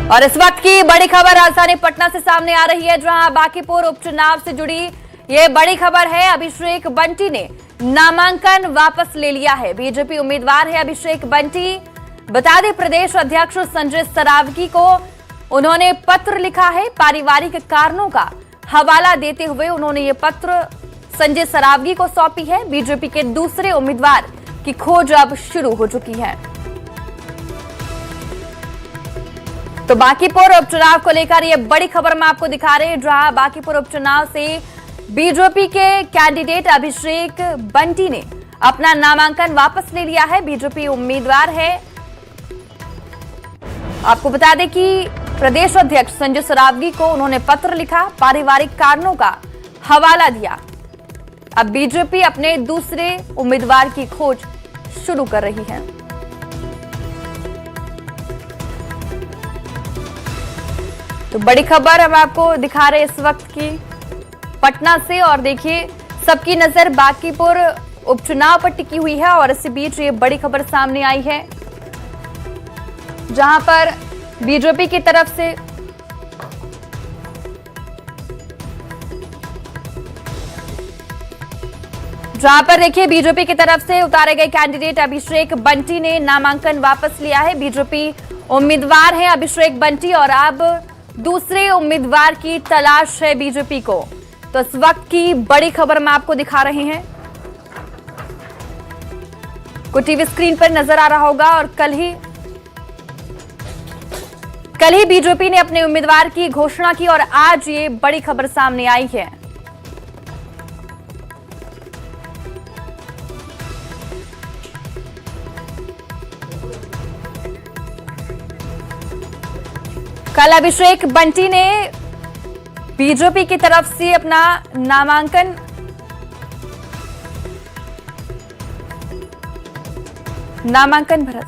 और इस वक्त की बड़ी खबर राजधानी पटना से सामने आ रही है, जहां बांकीपुर उपचुनाव से जुड़ी ये बड़ी खबर है। अभिषेक बंटी ने नामांकन वापस ले लिया है। बीजेपी उम्मीदवार है अभिषेक बंटी। बता दें, प्रदेश अध्यक्ष संजय सरावगी को उन्होंने पत्र लिखा है। पारिवारिक कारणों का हवाला देते हुए उन्होंने ये पत्र संजय सरावगी को सौंपी है। बीजेपी के दूसरे उम्मीदवार की खोज अब शुरू हो चुकी है। तो बांकीपुर उपचुनाव को लेकर ये बड़ी खबर हम आपको दिखा रहे हैं, जहां बांकीपुर उपचुनाव से बीजेपी के कैंडिडेट अभिषेक बंटी ने अपना नामांकन वापस ले लिया है। बीजेपी उम्मीदवार है। आपको बता दें कि प्रदेश अध्यक्ष संजय सरावगी को उन्होंने पत्र लिखा, पारिवारिक कारणों का हवाला दिया। अब बीजेपी अपने दूसरे उम्मीदवार की खोज शुरू कर रही है। तो बड़ी खबर हम आपको दिखा रहे इस वक्त की पटना से। और देखिए, सबकी नजर बांकीपुर उपचुनाव पर टिकी हुई है और इसी बीच ये बड़ी खबर सामने आई है, जहां पर बीजेपी की तरफ से बीजेपी की तरफ से उतारे गए कैंडिडेट अभिषेक बंटी ने नामांकन वापस लिया है। बीजेपी उम्मीदवार है अभिषेक बंटी और अब दूसरे उम्मीदवार की तलाश है बीजेपी को। तो इस वक्त की बड़ी खबर हम आपको दिखा रहे हैं, को टीवी स्क्रीन पर नजर आ रहा होगा। और कल ही बीजेपी ने अपने उम्मीदवार की घोषणा की और आज ये बड़ी खबर सामने आई है। कल अभिषेक बंटी ने बीजेपी की तरफ से अपना नामांकन भरा।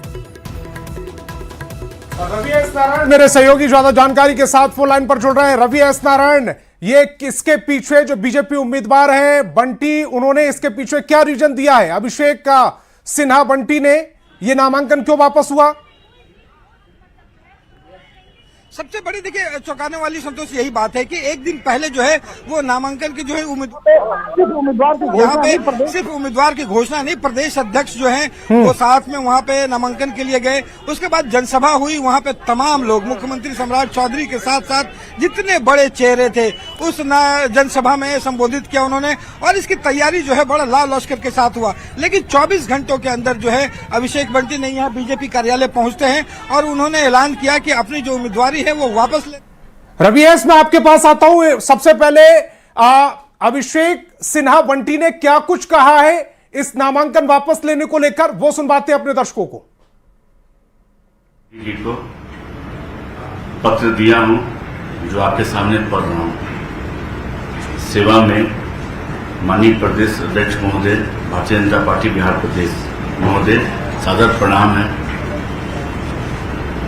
रवि एस नारायण मेरे सहयोगी ज्यादा जानकारी के साथ फोन लाइन पर जुड़ रहे हैं। रवि एस नारायण, ये किसके पीछे जो बीजेपी उम्मीदवार हैं बंटी, उन्होंने इसके पीछे क्या रीजन दिया है? अभिषेक का सिन्हा बंटी ने ये नामांकन क्यों वापस हुआ? सबसे बड़ी देखिए चौंकाने वाली संतोष यही बात है कि एक दिन पहले जो है वो नामांकन की जो है यहाँ पे सिर्फ उम्मीदवार की घोषणा नहीं, प्रदेश अध्यक्ष जो है वो साथ में वहाँ पे नामांकन के लिए गए। उसके बाद जनसभा हुई, वहाँ पे तमाम लोग, मुख्यमंत्री सम्राट चौधरी के साथ साथ जितने बड़े चेहरे थे उस जनसभा में संबोधित किया उन्होंने। और इसकी तैयारी जो है बड़ा लाल लश्कर के साथ हुआ। लेकिन 24 घंटों के अंदर जो है अभिषेक बंटी ने यहाँ बीजेपी कार्यालय पहुंचते हैं और उन्होंने ऐलान किया कि अपनी जो उम्मीदवारी है वो वापस ले। रवि एस, मैं आपके पास आता हूं। सबसे पहले अभिषेक सिन्हा बंटी ने क्या कुछ कहा है इस नामांकन वापस लेने को लेकर, वो सुनवाते हैं अपने दर्शकों को। जी को पत्र दिया हूं जो आपके सामने पढ़ रहा हूं। सेवा में माननीय प्रदेश अध्यक्ष महोदय, भारतीय जनता पार्टी बिहार प्रदेश महोदय, सादर प्रणाम है।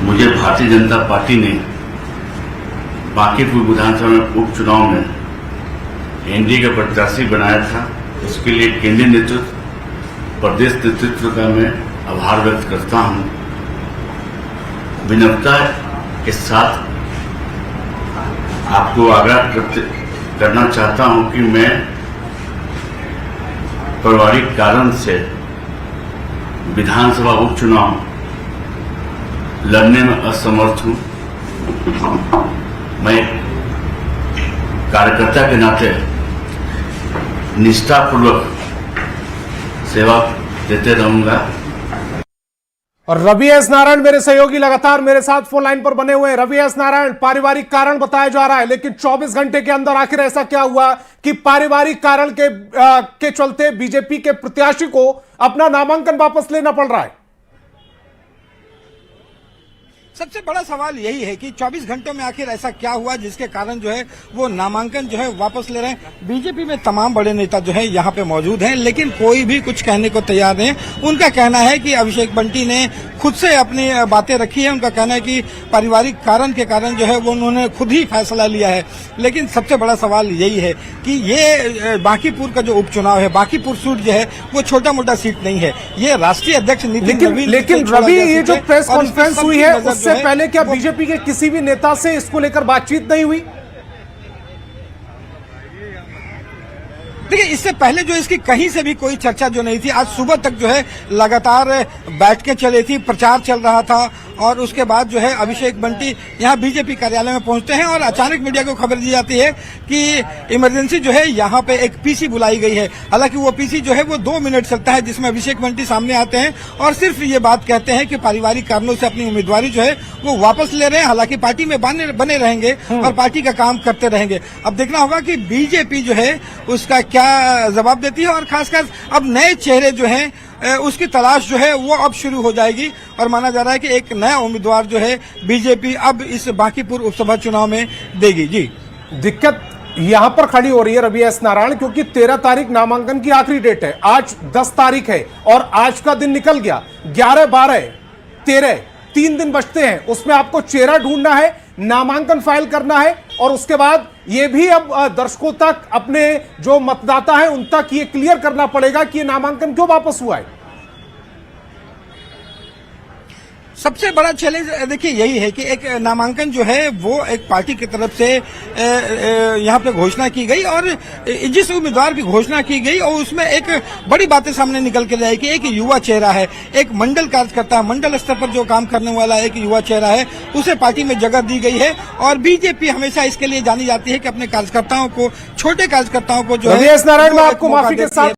मुझे भारतीय जनता पार्टी ने बांकीपुर विधानसभा में उपचुनाव में एनडीए का प्रत्याशी बनाया था। उसके लिए केंद्रीय नेतृत्व, प्रदेश नेतृत्व का मैं आभार व्यक्त करता हूं। विनम्रता के साथ आपको आगाह करना चाहता हूं कि मैं पारिवारिक कारण से विधानसभा उपचुनाव लड़ने में असमर्थ हूं। मैं कार्यकर्ता के नाते निष्ठापूर्वक सेवा देते रहूंगा। और रवि एस नारायण मेरे सहयोगी लगातार मेरे साथ फोन लाइन पर बने हुए हैं। रवि एस नारायण, पारिवारिक कारण बताया जा रहा है, लेकिन 24 घंटे के अंदर आखिर ऐसा क्या हुआ कि पारिवारिक कारण के चलते बीजेपी के प्रत्याशी को अपना नामांकन वापस लेना पड़ रहा है? सबसे बड़ा सवाल यही है कि 24 घंटों में आखिर ऐसा क्या हुआ जिसके कारण जो है वो नामांकन जो है वापस ले रहे हैं। बीजेपी में तमाम बड़े नेता जो है यहाँ पे मौजूद हैं, लेकिन कोई भी कुछ कहने को तैयार नहीं। उनका कहना है कि अभिषेक बंटी ने खुद से अपनी बातें रखी है। उनका कहना है कि पारिवारिक कारण के कारण जो है वो उन्होंने खुद ही फैसला लिया है। लेकिन सबसे बड़ा सवाल यही है कि ये बांकीपुर का जो उपचुनाव है, बांकीपुर सीट जो है वो छोटा मोटा सीट नहीं है, ये राष्ट्रीय अध्यक्ष नितिन नवीन। लेकिन रवि, ये जो प्रेस कॉन्फ्रेंस हुई है उससे पहले क्या बीजेपी के किसी भी नेता से इसको लेकर बातचीत नहीं हुई? देखिए, इससे पहले जो इसकी कहीं से भी कोई चर्चा जो नहीं थी। आज सुबह तक जो है लगातार बैठकें चली थी, प्रचार चल रहा था और उसके बाद जो है अभिषेक बंटी यहाँ बीजेपी कार्यालय में पहुंचते हैं और अचानक मीडिया को खबर दी जाती है कि इमरजेंसी जो है यहाँ पे एक पीसी बुलाई गई है। हालांकि वो पीसी जो है वो 2 मिनट चलता है, जिसमें अभिषेक बंटी सामने आते हैं और सिर्फ ये बात कहते हैं कि पारिवारिक कारणों से अपनी उम्मीदवारी जो है वो वापस ले रहे हैं। हालांकि पार्टी में बने रहेंगे और पार्टी का काम करते रहेंगे। अब देखना होगा कि बीजेपी जो है उसका क्या जवाब देती है और खासकर अब नए चेहरे जो हैं उसकी तलाश जो है वो अब शुरू हो जाएगी और माना जा रहा है कि एक नया उम्मीदवार जो है बीजेपी अब इस बांकीपुर उपसभा चुनाव में देगी। जी, दिक्कत यहां पर खड़ी हो रही है रवि एस नारायण, क्योंकि 13 तारीख नामांकन की आखिरी डेट है, आज 10 तारीख है और आज का दिन निकल गया। 11, 12, 13 3 दिन बचते हैं, उसमें आपको चेहरा ढूंढना है, नामांकन फाइल करना है और उसके बाद ये भी अब दर्शकों तक, अपने जो मतदाता हैं उन तक ये क्लियर करना पड़ेगा कि ये नामांकन क्यों वापस हुआ है। सबसे बड़ा चैलेंज देखिए यही है कि एक नामांकन जो है वो एक पार्टी की तरफ से यहाँ पे घोषणा की गई और जिस उम्मीदवार की घोषणा की गई और उसमें एक बड़ी बातें सामने निकल के आई कि एक युवा चेहरा है, एक मंडल कार्यकर्ता, मंडल स्तर पर जो काम करने वाला एक युवा चेहरा है, उसे पार्टी में जगह दी गई है। और बीजेपी हमेशा इसके लिए जानी जाती है कि अपने कार्यकर्ताओं को, छोटे कार्यकर्ताओं को जो है, रवि एस नारायण, मैं आपको माफी के साथ